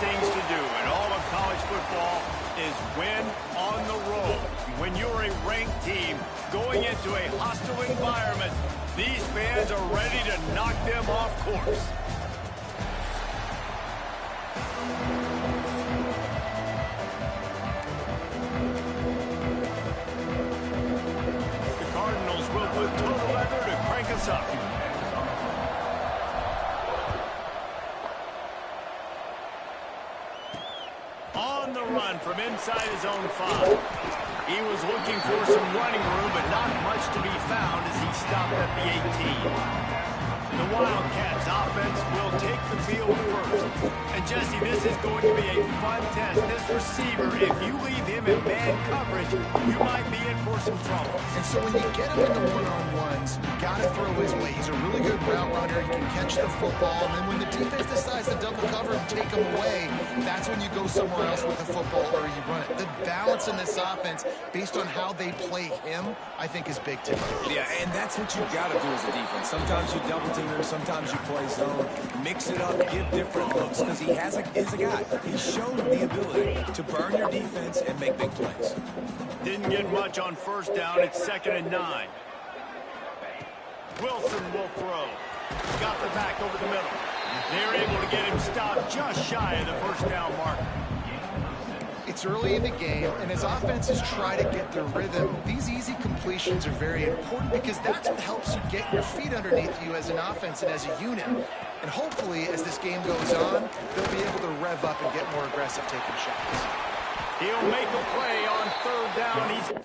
things to do in all of college football is win on the road. When you're a ranked team going into a hostile environment, these fans are ready to knock them off course. The Cardinals will put total leather to crank us up. On the run from inside his own 5. He was looking for some running room, but not much to be found as he stopped at the 18. The Wildcats offense will take the field first. And Jesse, this is going to be a fun test. This receiver, if you leave him in man coverage, you might be in for some trouble. And so when you get him into one-on-ones, you got to throw his way. He's a really good route runner. He can catch the football. And then when the defense decides to double cover and take him away, that's when you go somewhere else with the football or you run it. The balance in this offense, based on how they play him, I think is big too. Yeah, and that's what you got to do as a defense. Sometimes you double team him, sometimes you play zone. Mix it up, give different looks, because he is a guy. He's shown the ability to burn your defense and make big plays. Didn't get much on first down. It's 2nd and 9. Wilson will throw. Got the back over the middle. They're able to get him stopped just shy of the first down marker. It's early in the game, and as offenses try to get their rhythm, these easy completions are very important because that's what helps you get your feet underneath you as an offense and as a unit. And hopefully, as this game goes on, they'll be able to rev up and get more aggressive taking shots. He'll make a play on 3rd down.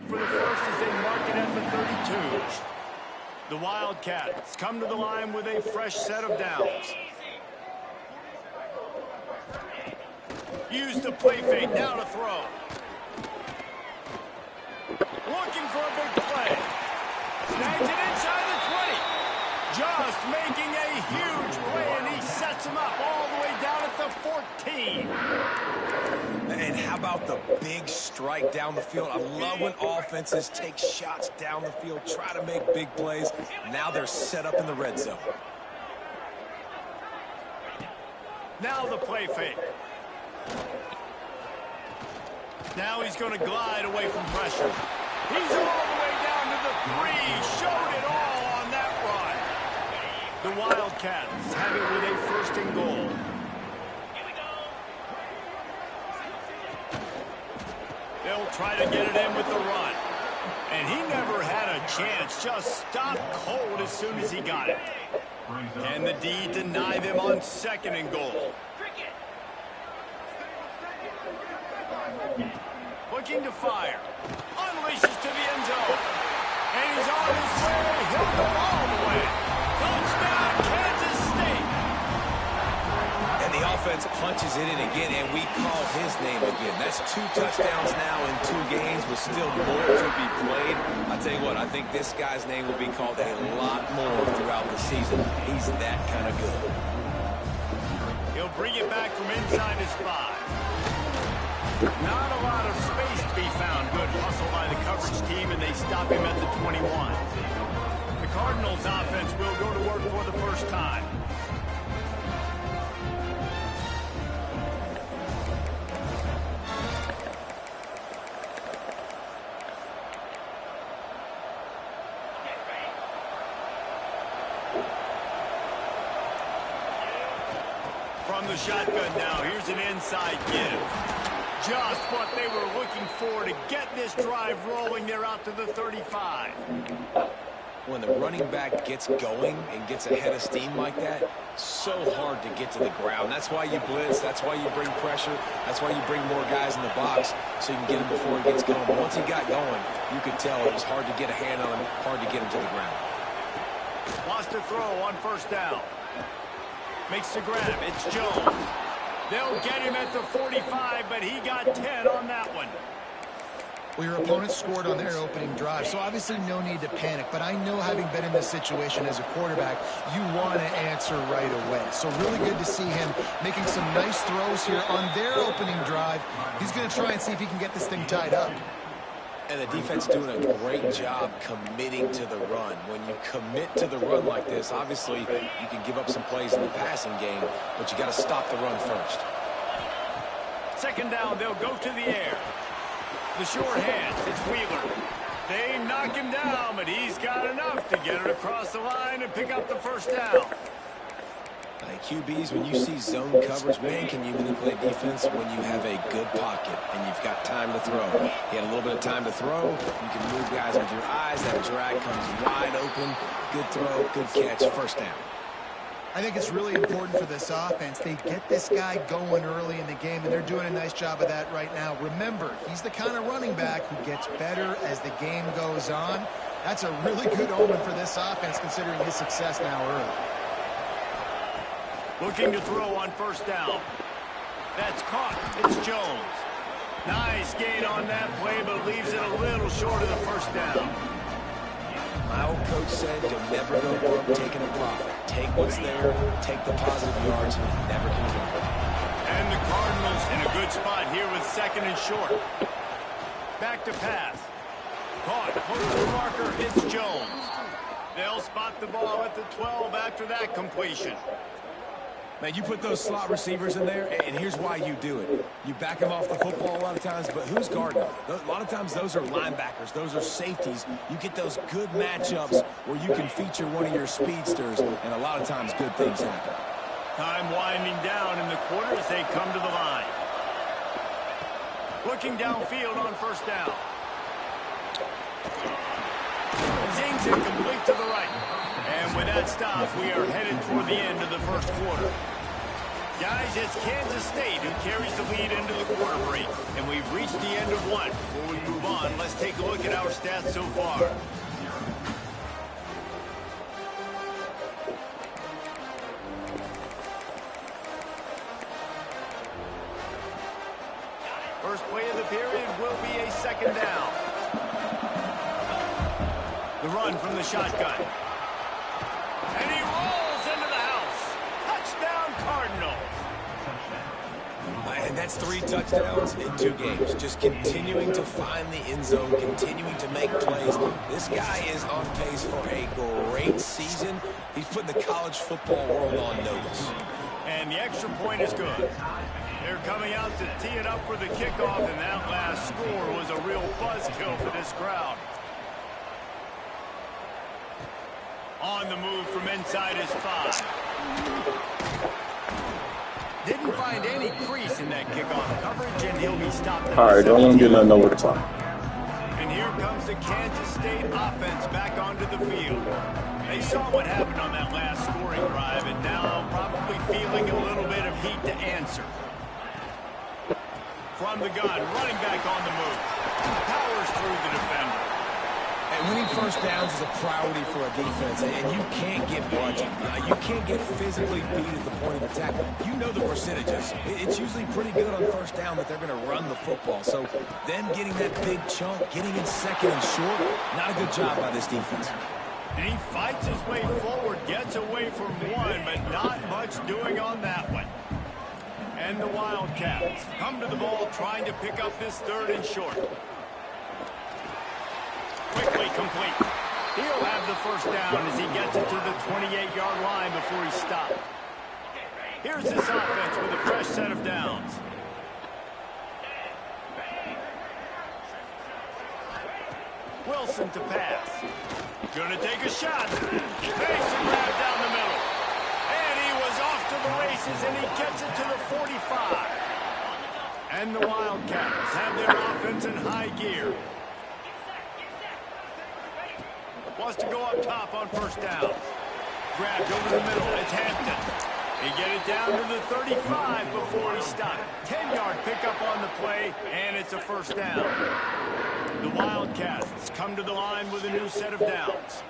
For the first as they mark it at the 32. The Wildcats come to the line with a fresh set of downs. Use the play fake, now to throw. Looking for a big play. Snags it inside the 20. Just making a huge play, and he sets him up all the way down at the 14. And how about the big strike down the field? I love when offenses take shots down the field, try to make big plays. Now they're set up in the red zone. Now the play fake. Now he's going to glide away from pressure. He's all the way down to the 3. Showed it all on that run. The Wildcats have it with a 1st and goal. They'll try to get it in with the run. And he never had a chance. Just stopped cold as soon as he got it. Can the D deny them on 2nd and goal? Looking to fire. Unleashes to the end zone. And he's on his way. He'll go all the way. Touchdown, Kansas State. And the offense punches it in again, and we call his name again. That's 2 touchdowns now in 2 games with still more to be played. I tell you what, I think this guy's name will be called a lot more throughout the season. He's that kind of good. He'll bring it back from inside his 5. Not a lot of space to be found. Good hustle by the coverage team, and they stop him at the 21. Cardinals offense will go to work for the first time. From the shotgun now, here's an inside give. Just what they were looking for to get this drive rolling. They're out to the 35. When the running back gets going and gets ahead of steam like that, so hard to get to the ground. That's why you blitz. That's why you bring pressure. That's why you bring more guys in the box so you can get him before he gets going. But once he got going, you could tell it was hard to get a hand on him, hard to get him to the ground. Wants to throw on first down. Makes the grab. It's Jones. They'll get him at the 45, but he got 10 on that one. Well, your opponent scored on their opening drive, so obviously no need to panic. But I know, having been in this situation as a quarterback, you want to answer right away. So really good to see him making some nice throws here on their opening drive. He's going to try and see if he can get this thing tied up. And the defense doing a great job committing to the run. When you commit to the run like this, obviously you can give up some plays in the passing game, but you got to stop the run first. Second down, they'll go to the air. The short hands, it's Wheeler. They knock him down, but he's got enough to get it across the line and pick up the first down. QBs, when you see zone coverage, man, can you manipulate defense when you have a good pocket and you've got time to throw. He had a little bit of time to throw. You can move guys with your eyes. That drag comes wide open. Good throw, good catch, first down. I think it's really important for this offense. They get this guy going early in the game, and they're doing a nice job of that right now. Remember, he's the kind of running back who gets better as the game goes on. That's a really good omen for this offense, considering his success now early. Looking to throw on first down. That's caught. It's Jones. Nice gain on that play, but leaves it a little short of the first down. My old coach said you'll never go broke taking a profit. Take what's there, take the positive yards, and never complain. And the Cardinals in a good spot here with second and short. Back to pass. Caught. Close to the marker. It's Jones. They'll spot the ball at the 12 after that completion. Man, you put those slot receivers in there, and here's why you do it. You back them off the football a lot of times, but who's guarding them? A lot of times those are linebackers. Those are safeties. You get those good matchups where you can feature one of your speedsters, and a lot of times good things happen. Time winding down in the quarter as they come to the line. Looking downfield on first down. Zings it complete to the right. And with that stop, we are headed toward the end of the first quarter. Guys, it's Kansas State who carries the lead into the quarter break. And we've reached the end of one. Before we move on, let's take a look at our stats so far. First play of the period will be a second down. The run from the shotgun. And he rolls into the house. Touchdown, Cardinals. And that's 3 touchdowns in 2 games. Just continuing to find the end zone, continuing to make plays. This guy is on pace for a great season. He's putting the college football world on notice. And the extra point is good. They're coming out to tee it up for the kickoff, and that last score was a real buzzkill for this crowd. On the move from inside his 5. Didn't find any crease in that kickoff coverage, and he'll be stopped. All right, don't let him get nothing over the top. And here comes the Kansas State offense back onto the field. They saw what happened on that last scoring drive, and now probably feeling a little bit of heat to answer. From the gun, running back on the move. Powers through the defender. And winning first downs is a priority for a defense, and you can't get bludgeoned. You can't get physically beat at the point of attack. You know the percentages. It's usually pretty good on first down that they're going to run the football. So them getting that big chunk, getting in second and short, not a good job by this defense. And he fights his way forward, gets away from one, but not much doing on that one. And the Wildcats come to the ball trying to pick up this third and short. Quickly complete. He'll have the first down as he gets it to the 28-yard line before he's stopped. Here's this offense with a fresh set of downs. Wilson to pass. Gonna take a shot. Makes a grab down the middle. And he was off to the races, and he gets it to the 45. And the Wildcats have their offense in high gear. Wants to go up top on first down. Grabbed over the middle. It's Hampton. He get it down to the 35 before he stopped. 10-yard pickup on the play, and it's a first down. The Wildcats come to the line with a new set of downs.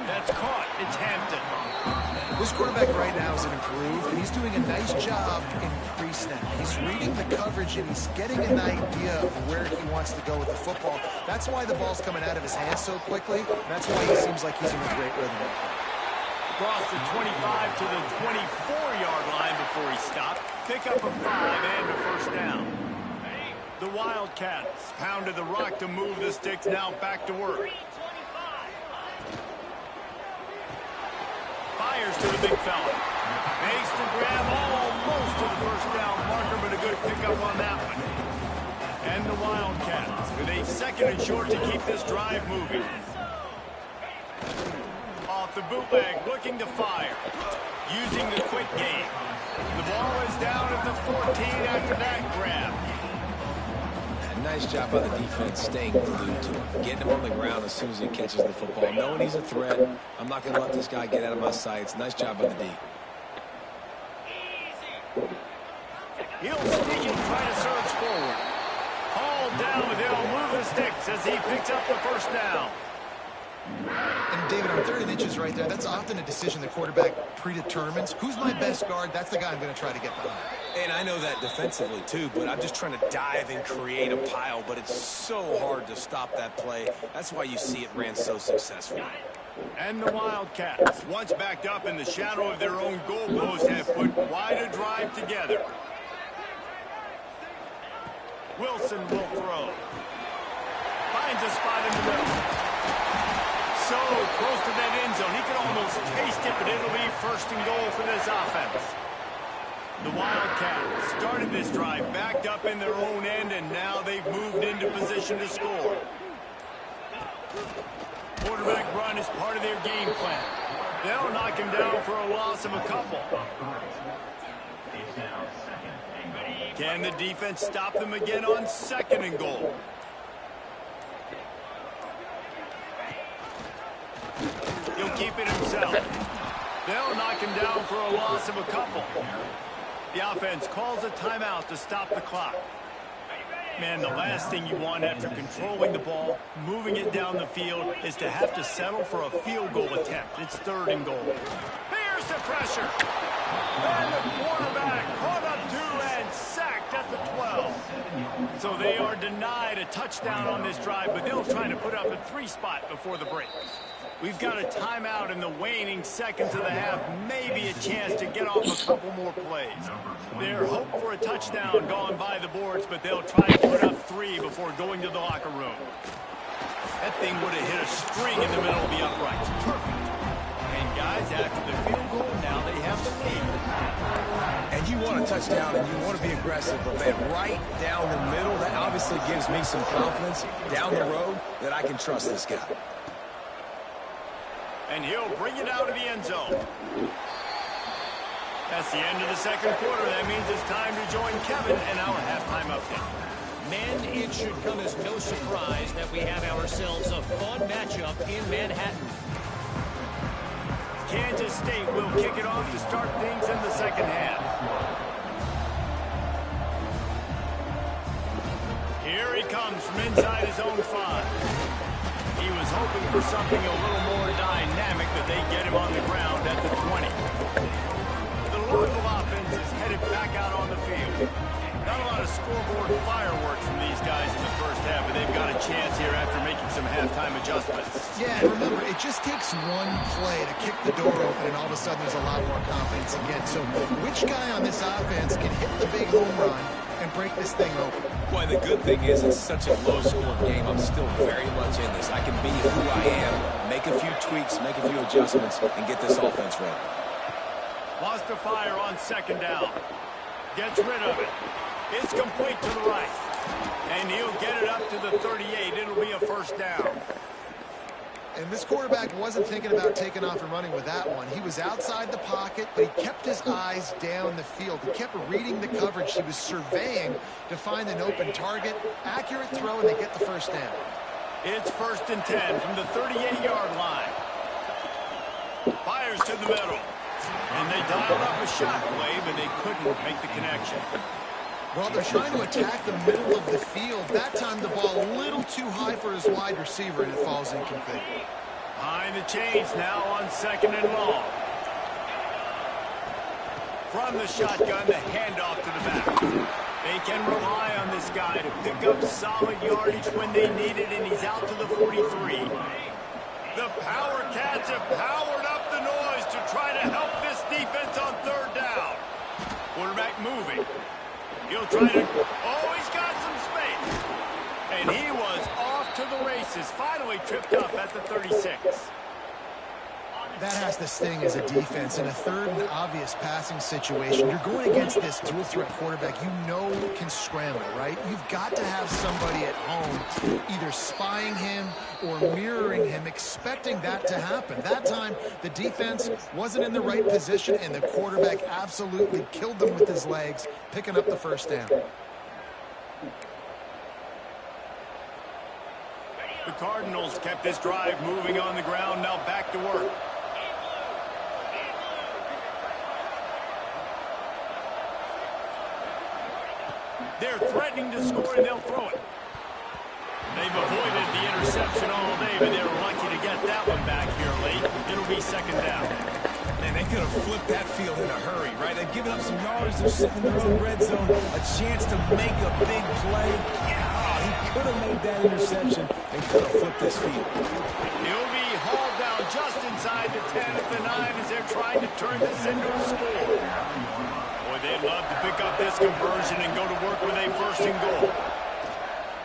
That's caught. It's Hampton. This quarterback right now is an improved, and he's doing a nice job in pre-snap. He's reading the coverage, and he's getting an idea of where he wants to go with the football. That's why the ball's coming out of his hands so quickly. That's why he seems like he's in a great rhythm. Across the 25 to the 24-yard line before he stopped. Pick up a 5 and a first down. The Wildcats pounded the rock to move the sticks, now back to work. Fires to the big fella. Makes the grab almost to the first down marker, but a good pickup on that one. And the Wildcats with a second and short to keep this drive moving. Off the bootleg, looking to fire. Using the quick game. The ball is down at the 14 after that grab. Nice job by the defense staying glued to him. Getting him on the ground as soon as he catches the football. Knowing he's a threat. I'm not going to let this guy get out of my sights. Nice job by the D. He'll sneak and try to surge forward. Hauled down, but they'll move the sticks as he picks up the first down. And David, on 3rd and inches right there, that's often a decision the quarterback predetermines. Who's my best guard? That's the guy I'm going to try to get behind. And I know that defensively too, but I'm just trying to dive and create a pile, but it's so hard to stop that play. That's why you see it ran so successfully. And the Wildcats, once backed up in the shadow of their own goalpost, have put quite a drive together. Wilson will throw. Finds a spot in the middle. So close to that end zone. He could almost taste it, but it'll be first and goal for this offense. The Wildcats started this drive backed up in their own end, and now they've moved into position to score. Quarterback run is part of their game plan. They'll knock him down for a loss of a couple. Can the defense stop them again on 2nd and goal? He'll keep it himself. They'll knock him down for a loss of a couple. The offense calls a timeout to stop the clock. Man, the last thing you want after controlling the ball, moving it down the field, is to have to settle for a field goal attempt. It's 3rd and goal. Here's the pressure. And the quarterback caught up 2 and sacked at the 12. So they are denied a touchdown on this drive, but they'll try to put up a 3 spot before the break. We've got a timeout in the waning seconds of the half. Maybe a chance to get off a couple more plays. Their hope for a touchdown gone by the boards, but they'll try to put up 3 before going to the locker room. That thing would have hit a string in the middle of the uprights. Perfect. And guys, after the field goal, now they have the lead. And you want a touchdown and you want to be aggressive, but man, right down the middle, that obviously gives me some confidence down the road that I can trust this guy. And he'll bring it out of the end zone. That's the end of the 2nd quarter. That means it's time to join Kevin in our halftime update. Men, it should come as no surprise that we have ourselves a fun matchup in Manhattan. Kansas State will kick it off to start things in the 2nd half. Here he comes from inside his own 5. He was hoping for something a little more dynamic, but they get him on the ground at the 20. The Louisville offense is headed back out on the field. Not a lot of scoreboard fireworks from these guys in the first half, but they've got a chance here after making some halftime adjustments. Yeah, and remember, it just takes one play to kick the door open, and all of a sudden there's a lot more confidence again. So which guy on this offense can hit the big home run, and and break this thing open. Boy, the good thing is it's such a low-scoring game. I'm still very much in this. I can be who I am, make a few tweaks, make a few adjustments, and get this offense ready. Wants to fire on second down. Gets rid of it. It's complete to the right. And he'll get it up to the 38. It'll be a first down. And this quarterback wasn't thinking about taking off and running with that one. He was outside the pocket, but he kept his eyes down the field. He kept reading the coverage. He was surveying to find an open target. Accurate throw, and they get the first down. It's 1st and 10 from the 38-yard line. Fires to the middle. And they dialed up a shot play, but they couldn't make the connection. Well, they're trying to attack the middle of the field. That time the ball a little too high for his wide receiver, and it falls incomplete. Behind the chains now on 2nd and long. From the shotgun, the handoff to the back. They can rely on this guy to pick up solid yardage when they need it, and he's out to the 43. The Power Cats have powered up the noise to try to help this defense on 3rd down. Quarterback moving. He'll try to... Oh, he's got some space. And he was off to the races. Finally tripped up at the 36. That has to sting as a defense. In a 3rd and obvious passing situation, you're going against this dual-threat quarterback you know can scramble, right? You've got to have somebody at home either spying him or mirroring him, expecting that to happen. That time, the defense wasn't in the right position, and the quarterback absolutely killed them with his legs, picking up the first down. The Cardinals kept this drive moving on the ground, now back to work. They're threatening to score, and they'll throw it. They've avoided the interception all day, but they were lucky to get that one back here late. It'll be 2nd down. And they could have flipped that field in a hurry, right? They've given up some yards. They're sitting in their own red zone. A chance to make a big play. Yeah, he could have made that interception and could have flipped this field. He'll be hauled down just inside the 10 at the 9 as they're trying to turn this into a score. Boy, they'd love to pick up this conversion and go to work with a 1st and goal.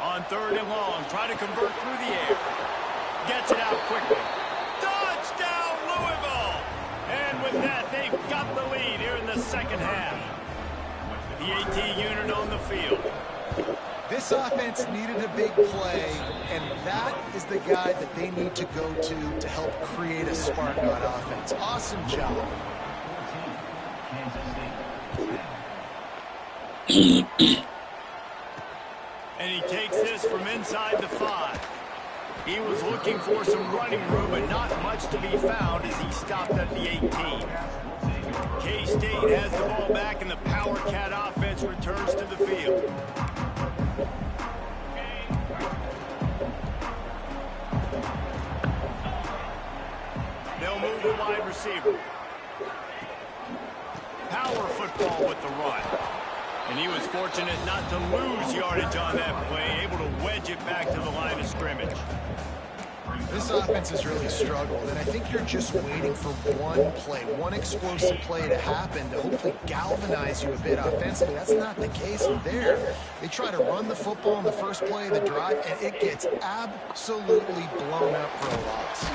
On 3rd and long, try to convert through the air. Gets it out quickly. Touchdown, Louisville! And with that, they've got the lead here in the 2nd half. The AT unit on the field. This offense needed a big play, and that is the guy that they need to go to help create a spark on offense. Awesome job. And he takes this from inside the 5. He was looking for some running room, but not much to be found as he stopped at the 18. K-State has the ball back, and the Power Cat offense returns to the field. They'll move the wide receiver. Power football with the run. And he was fortunate not to lose yardage on that play, able to wedge it back to the line of scrimmage. This offense has really struggled, and I think you're just waiting for one play, one explosive play to happen to hopefully galvanize you a bit offensively. That's not the case there. They try to run the football in the first play of the drive, and it gets absolutely blown up for a loss.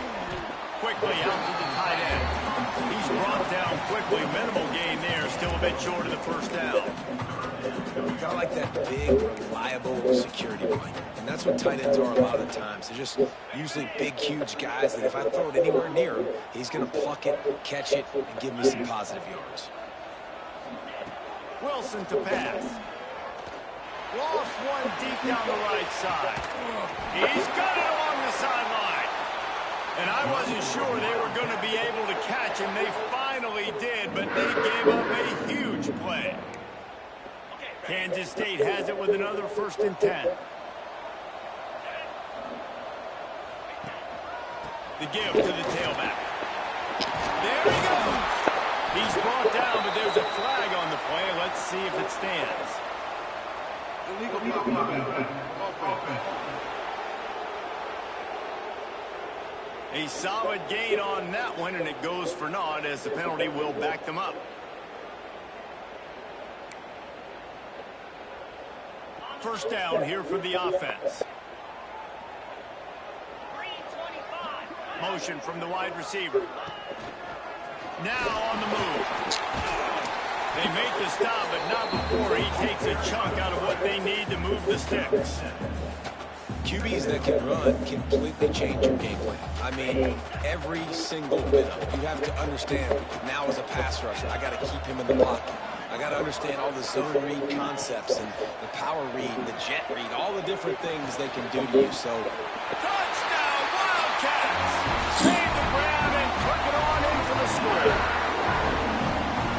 Quickly out to the tight end. He's brought down quickly. Minimal gain there, still a bit short of the first down. I like that big, reliable security blanket. And that's what tight ends are a lot of times. They're just usually big, huge guys that if I throw it anywhere near him, he's going to pluck it, catch it, and give me some positive yards. Wilson to pass. Lost one deep down the right side. He's got it along the sideline. And I wasn't sure they were going to be able to catch him. They finally did, but they gave up a huge play. Kansas State has it with another 1st and 10. The give to the tailback. There he goes. He's brought down, but there's a flag on the play. Let's see if it stands. A solid gain on that one, and it goes for naught as the penalty will back them up. first down here for the offense. Motion from the wide receiver. Now on the move. They make the stop, but not before he takes a chunk out of what they need to move the sticks. QBs that can run completely change your game plan. I mean, every single bit of it. You have to understand, now as a pass rusher, I got to keep him in the pocket. I got to understand all the zone read concepts and the power read and the jet read, all the different things they can do to you. So, touchdown, Wildcats! Save the grab and tuck it on in for the score.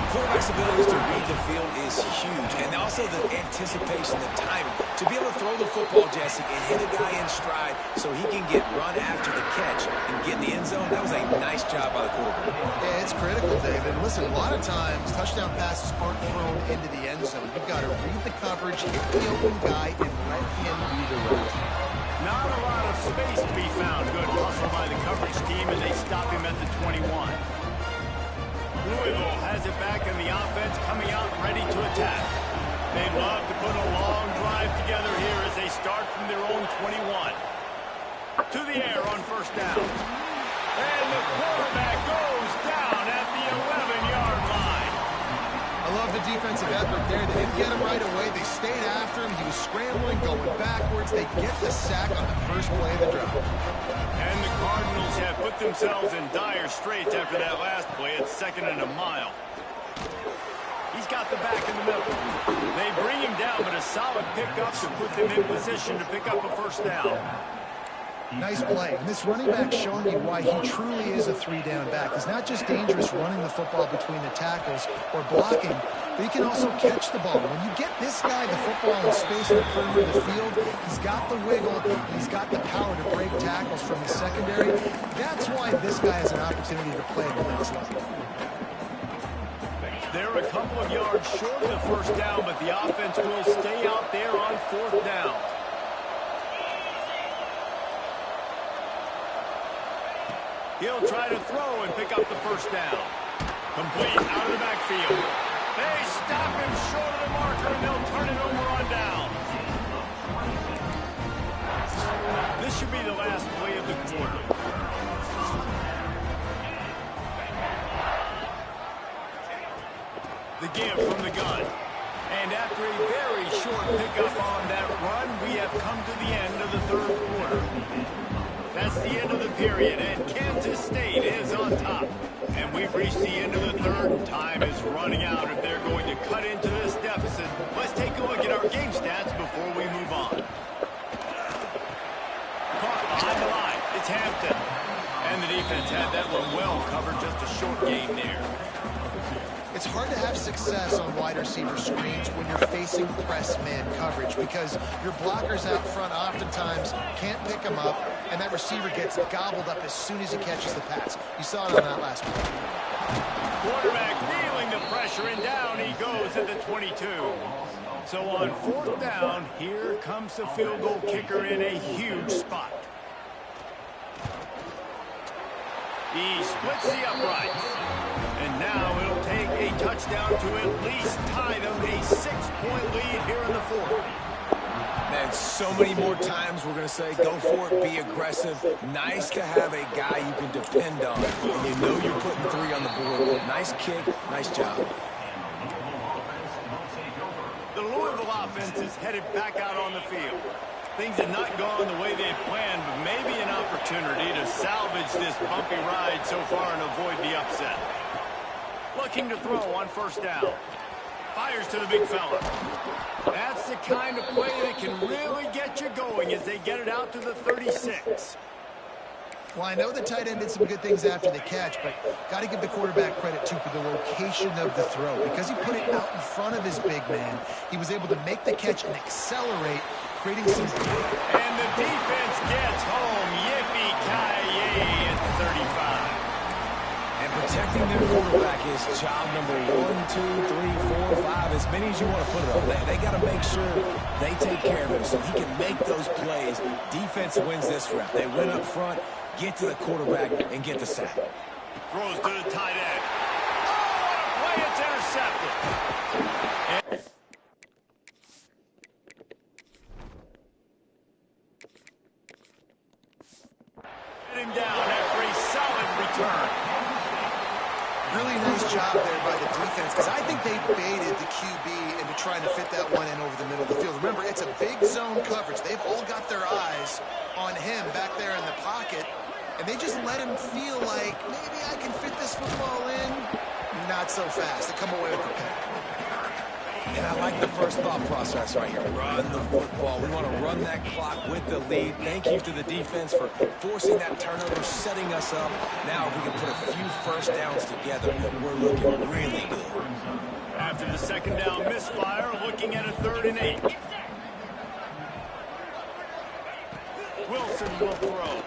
Quarterback's abilities to read the field is huge, and also the anticipation, the timing. To be able to throw the football, Jesse, and hit a guy in stride so he can get run after the catch and get in the end zone, that was a nice job by the quarterback. Yeah, it's critical, David. Listen, a lot of times, touchdown passes aren't thrown into the end zone. You've got to read the coverage, hit the open guy, and let him redirect. Not a lot of space to be found. Good hustle by the coverage team, and they stop him at the 21. Louisville has it back in the offense, coming out ready to attack. They'd love to put a long drive together here as they start from their own 21. To the air on first down. And the quarterback goes down at the 11-yard line. I love the defensive effort there. They didn't get him right away. They stayed after him. He was scrambling, going backwards. They get the sack on the first play of the drive. And the Cardinals have put themselves in dire straits after that last play. It's 2nd and a mile. He's got the back in the middle. They bring him down, but a solid pickup to put them in position to pick up a first down. Nice play. And this running back showing you why he truly is a three-down back. He's not just dangerous running the football between the tackles or blocking, but he can also catch the ball. When you get this guy the football in space in the perimeter of the field, he's got the wiggle, he's got the power to break tackles from the secondary. That's why this guy has an opportunity to play at the next level. They're a couple of yards short of the first down, but the offense will stay out there on 4th down. He'll try to throw and pick up the first down. Complete out of the backfield. They stop him short of the marker, and they'll turn it over on down. This should be the last play of the quarter. The give from the gun. And after a very short pickup on that run, we have come to the end of the 3rd quarter. That's the end of the period, and Kansas State is on top. And we've reached the end of the 3rd. Time is running out if they're going to cut into this deficit. Let's take a look at our game stats before we move on. Caught behind the line. It's Hampton. And the defense had that one well covered, just a short gain there. It's hard to have success on wide receiver screens when you're facing press man coverage because your blockers out front oftentimes can't pick them up, and that receiver gets gobbled up as soon as he catches the pass. You saw it on that last play. Quarterback feeling the pressure, and down he goes at the 22. So on 4th down, here comes the field goal kicker in a huge spot. He splits the uprights. And now it'll take a touchdown to at least tie them a 6-point lead here in the 4th. Man, so many more times we're going to say, go for it, be aggressive. Nice to have a guy you can depend on. And you know you're putting 3 on the board. Nice kick, nice job. The Louisville offense is headed back out on the field. Things have not gone the way they had planned, but maybe an opportunity to salvage this bumpy ride so far and avoid the upset. Looking to throw on first down. Fires to the big fella. That's the kind of play that can really get you going as they get it out to the 36. Well, I know the tight end did some good things after the catch, but got to give the quarterback credit, too, for the location of the throw. Because he put it out in front of his big man, he was able to make the catch and accelerate, creating some... And the defense gets home. Yippee-ki-yay at 35. And protecting their quarterback is job number 1, 2, 3, 4, 5, as many as you want to put it on. They got to make sure they take care of him so he can make those plays. Defense wins this rep. They win up front, get to the quarterback, and get the sack. Throws to the tight end. Oh, what a play! It's intercepted. job there by the defense, because I think they baited the QB into trying to fit that one in over the middle of the field. Remember, it's a big zone coverage. They've all got their eyes on him back there in the pocket, and they just let him feel like, maybe I can fit this football in. Not so fast. They come away with the pick. And I like the first thought process right here. Run the football. We want to run that clock with the lead. Thank you to the defense for forcing that turnover, setting us up. Now, if we can put a few first downs together, we're looking really good. After the second down misfire, looking at a 3rd and 8. Wilson will throw.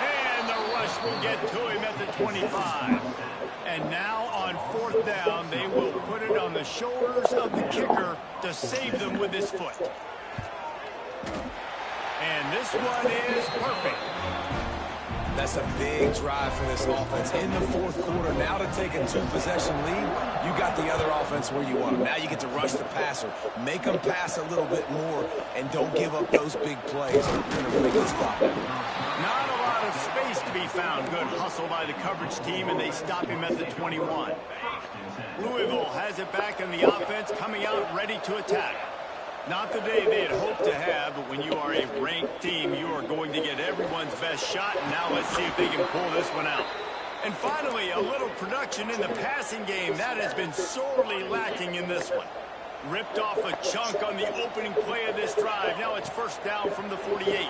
And the rush will get to him at the 25. And now on 4th down, they will put it on the shoulders of the kicker to save them with his foot. And this one is perfect. That's a big drive for this offense in the 4th quarter. Now to take a 2-possession lead, you got the other offense where you want them. Now you get to rush the passer, make them pass a little bit more, and don't give up those big plays. You're in a really good spot. Not a lot of space to be found. Good hustle by the coverage team, and they stop him at the 21. Louisville has it back in the offense, coming out ready to attack. Not the day they had hoped to have, but when you are a ranked team, you are going to get everyone's best shot. And now let's see if they can pull this one out. And finally, a little production in the passing game. That has been sorely lacking in this one. Ripped off a chunk on the opening play of this drive. Now it's 1st down from the 48.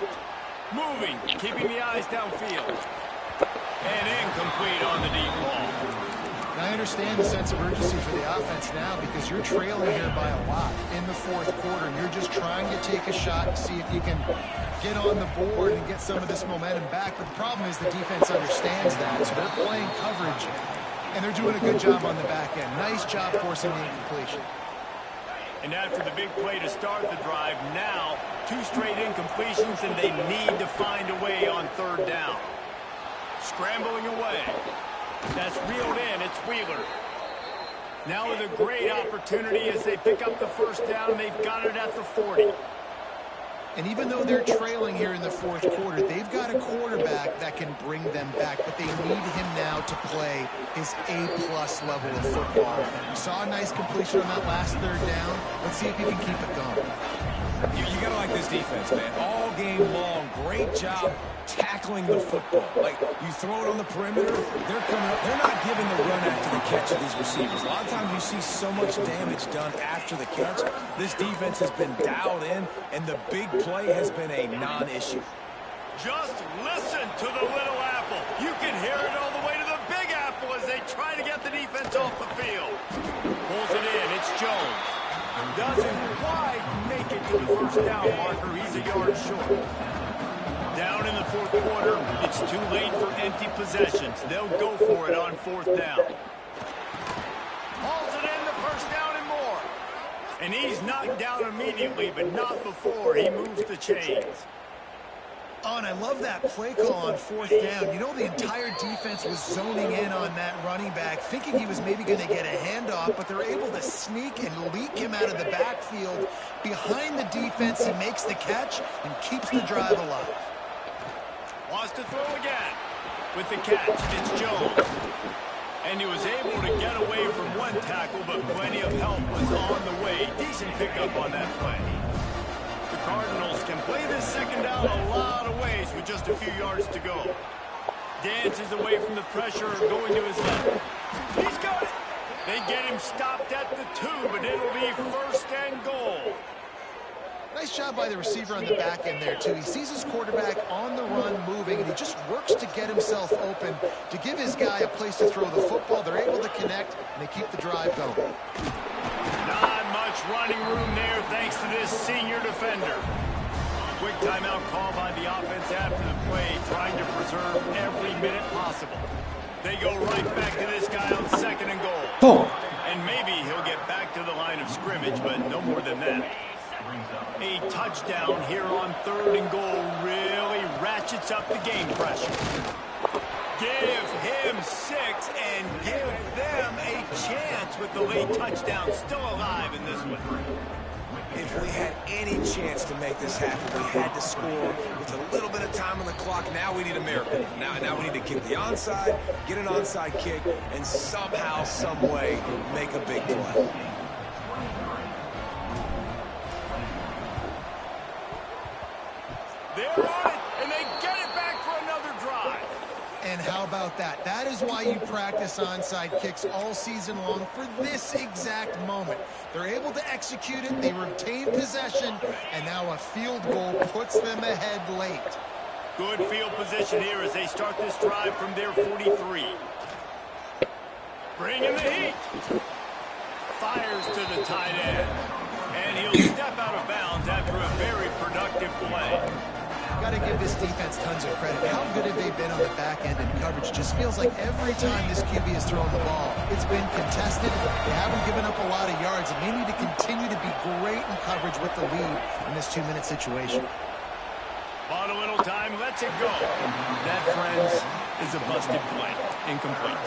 Moving, keeping the eyes downfield. And incomplete on the deep ball. I understand the sense of urgency for the offense now, because you're trailing here by a lot in the 4th quarter, and you're just trying to take a shot and see if you can get on the board and get some of this momentum back. But the problem is the defense understands that, so they're playing coverage, and they're doing a good job on the back end. Nice job forcing the incompletion. And after the big play to start the drive, now 2 straight incompletions, and they need to find a way on 3rd down. Scrambling away. That's reeled in. It's Wheeler. Now with a great opportunity as they pick up the 1st down. They've got it at the 40. And even though they're trailing here in the 4th quarter, they've got a quarterback that can bring them back, but they need him now to play his A-plus level of football. We saw a nice completion on that last 3rd down. Let's see if he can keep it going. You got to like this defense, man. All game long, great job tackling the football. Like, you throw it on the perimeter, they're coming up. They're not giving the run after the catch of these receivers. A lot of times you see so much damage done after the catch. This defense has been dialed in, and the big play has been a non-issue. Just listen to the little apple. You can hear it all the way to the big apple as they try to get the defense off the field. Pulls it in. It's Jones. Doesn't quite make it to the 1st down marker. He's a yard short. Down in the 4th quarter, it's too late for empty possessions. They'll go for it on 4th down. Hauls it in, the 1st down and more. And he's knocked down immediately, but not before he moves the chains. Oh, and I love that play call on 4th down. You know, the entire defense was zoning in on that running back, thinking he was maybe going to get a handoff, but they're able to sneak and leak him out of the backfield. Behind the defense, he makes the catch and keeps the drive alive. Wants to throw again. With the catch, it's Jones. And he was able to get away from one tackle, but plenty of help was on the way. Decent pickup on that play. The Cardinals can play this 2nd down a lot of ways with just a few yards to go. Dances away from the pressure, going to his left. He's got it. They get him stopped at the 2, but it'll be 1st and goal. Nice job by the receiver on the back end there, too. He sees his quarterback on the run moving, and he just works to get himself open to give his guy a place to throw the football. They're able to connect, and they keep the drive going. Not much running room there thanks to this senior defender. Quick timeout call by the offense after the play, trying to preserve every minute possible. They go right back to this guy on 2nd and goal. And maybe he'll get back to the line of scrimmage, but no more than that. A touchdown here on 3rd and goal really ratchets up the game pressure. Give him 6 and give them a chance with the late touchdown still alive in this one. if we had any chance to make this happen, we had to score with a little bit of time on the clock. Now we need a miracle. Now we need to kick the onside, get an onside kick, and somehow, some way, make a big play. They're on it, and they get it back for another drive. And how about that? That is why you practice onside kicks all season long, for this exact moment. They're able to execute it, they retain possession, and now a field goal puts them ahead late. Good field position here as they start this drive from their 43. Bring in the heat. Fires to the tight end. And he'll step out of bounds after a very productive play. Got to give this defense tons of credit. How good have they been on the back end in coverage? Just feels like every time this QB has thrown the ball, it's been contested. They haven't given up a lot of yards, and they need to continue to be great in coverage with the lead in this 2-minute situation. On a little time, lets it go. That, friends, is a busted play. Incomplete.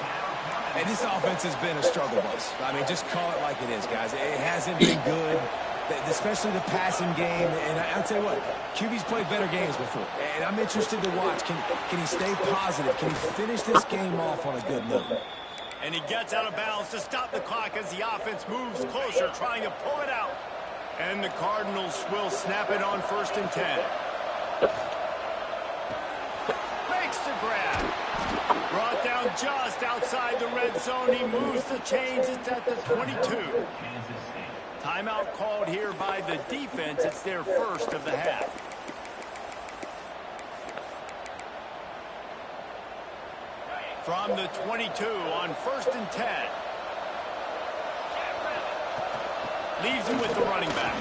And this offense has been a struggle bus. I mean, just call it like it is, guys. It hasn't been good, especially the passing game. And I'll tell you what, QB's played better games before. And I'm interested to watch. Can he stay positive? Can he finish this game off on a good note? And he gets out of bounds to stop the clock as the offense moves closer, trying to pull it out. And the Cardinals will snap it on 1st and 10. Makes the grab. Brought down just outside the red zone. He moves the chains. It's at the 22. Timeout called here by the defense. It's their first of the half. From the 22 on 1st and 10. Leaves him with the running back.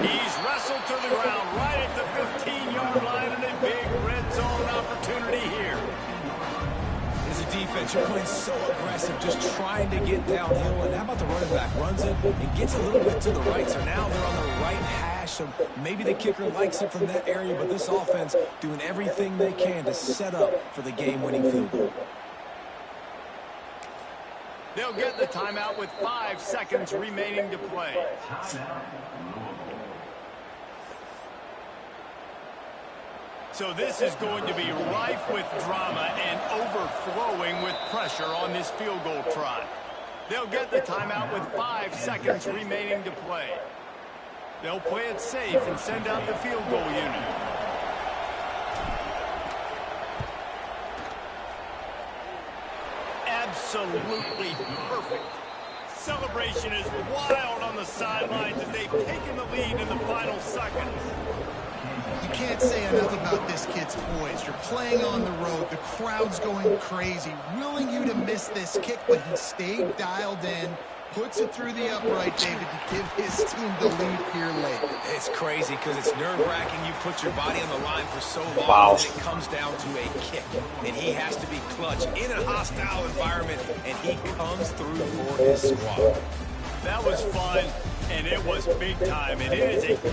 He's wrestled to the ground right at the 15-yard line, and a big red zone opportunity here. As a defense, you're playing so aggressive, just trying to get downhill. And how about the running back? Runs it and gets a little bit to the right. So now they're on the right hash. So maybe the kicker likes it from that area, but this offense doing everything they can to set up for the game-winning field goal. They'll get the timeout with 5 seconds remaining to play. So this is going to be rife with drama and overflowing with pressure on this field goal try. They'll get the timeout with 5 seconds remaining to play. They'll play it safe and send out the field goal unit. Absolutely perfect. Celebration is wild on the sidelines as they've taken the lead in the final seconds. You can't say enough about this kid's poise. You're playing on the road. The crowd's going crazy, willing you to miss this kick, but he stayed dialed in, puts it through the upright, David, to give his team the lead here late. It's crazy because it's nerve-wracking. You put your body on the line for so long, and it comes down to a kick. And he has to be clutch in a hostile environment, and he comes through for his squad. That was fun, and it was big time. And it is a